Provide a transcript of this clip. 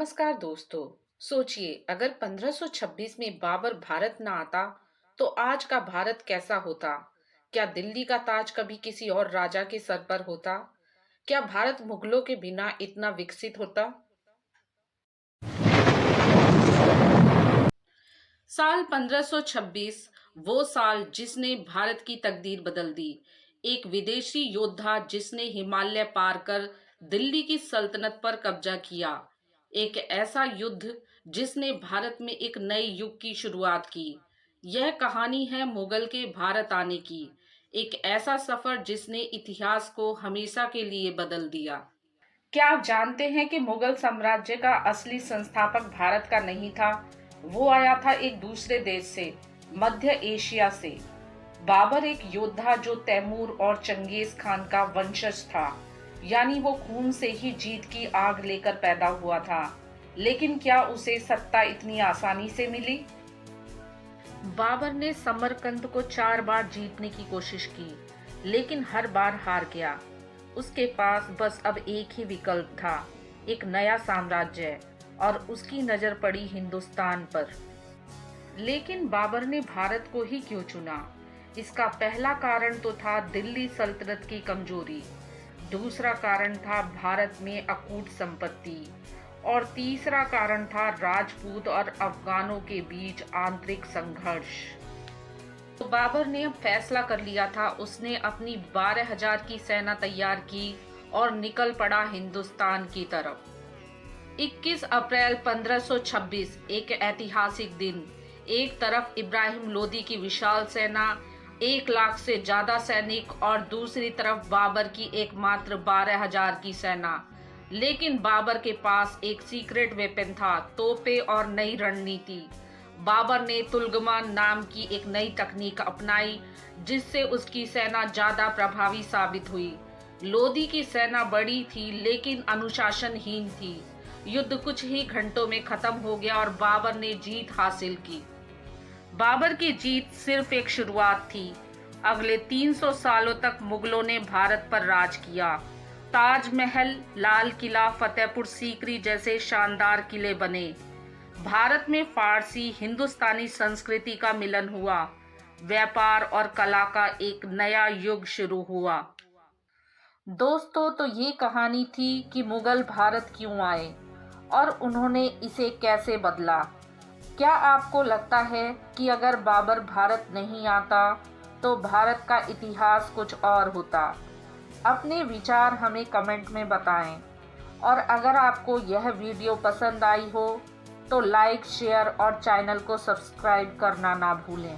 नमस्कार दोस्तों। सोचिए अगर 1526 में बाबर भारत न आता तो आज का भारत कैसा होता। क्या दिल्ली का ताज कभी किसी और राजा के सर पर होता? क्या भारत मुगलों के बिना इतना विकसित होता? साल 1526 वो साल जिसने भारत की तकदीर बदल दी। एक विदेशी योद्धा जिसने हिमालय पार कर दिल्ली की सल्तनत पर कब्जा किया। एक ऐसा युद्ध जिसने भारत में एक नए युग की शुरुआत की। यह कहानी है मुगल के भारत आने की। एक ऐसा सफर जिसने इतिहास को हमेशा के लिए बदल दिया। क्या आप जानते हैं कि मुगल साम्राज्य का असली संस्थापक भारत का नहीं था? वो आया था एक दूसरे देश से, मध्य एशिया से। बाबर एक योद्धा जो तैमूर और चंगेज खान का वंशज था, यानी वो खून से ही जीत की आग लेकर पैदा हुआ था। लेकिन क्या उसे सत्ता इतनी आसानी से मिली? बाबर ने समरकंद को 4 बार जीतने की कोशिश की, लेकिन हर बार हार गया। उसके पास बस अब एक ही विकल्प था, एक नया साम्राज्य, और उसकी नजर पड़ी हिंदुस्तान पर। लेकिन बाबर ने भारत को ही क्यों चुना? इसका पहला कारण तो था दिल्ली सल्तनत की कमजोरी, दूसरा कारण था भारत में अकूट संपत्ति, और तीसरा कारण था राजपूत और अफगानों के बीच आंतरिक संघर्ष। तो बाबर ने अब फैसला कर लिया था। उसने अपनी 12,000 की सेना तैयार की और निकल पड़ा हिंदुस्तान की तरफ। 21 अप्रैल 1526 एक ऐतिहासिक दिन। एक तरफ इब्राहिम लोदी की विशाल सेना, 1 लाख से ज्यादा सैनिक, और दूसरी तरफ बाबर की एकमात्र 12,000 की सेना। लेकिन बाबर के पास एक सीक्रेट वेपन था, तोपे और नई रणनीति। बाबर ने तुलगमान नाम की एक नई तकनीक अपनाई, जिससे उसकी सेना ज्यादा प्रभावी साबित हुई। लोदी की सेना बड़ी थी लेकिन अनुशासनहीन थी। युद्ध कुछ ही घंटों में खत्म हो गया और बाबर ने जीत हासिल की। बाबर की जीत सिर्फ एक शुरुआत थी। अगले 300 सालों तक मुगलों ने भारत पर राज किया। ताजमहल, लाल किला, फतेहपुर सीकरी जैसे शानदार किले बने। भारत में फारसी हिंदुस्तानी संस्कृति का मिलन हुआ। व्यापार और कला का एक नया युग शुरू हुआ। दोस्तों, तो ये कहानी थी कि मुगल भारत क्यों आए और उन्होंने इसे कैसे बदला। क्या आपको लगता है कि अगर बाबर भारत नहीं आता तो भारत का इतिहास कुछ और होता? अपने विचार हमें कमेंट में बताएं। और अगर आपको यह वीडियो पसंद आई हो तो लाइक, शेयर और चैनल को सब्सक्राइब करना ना भूलें।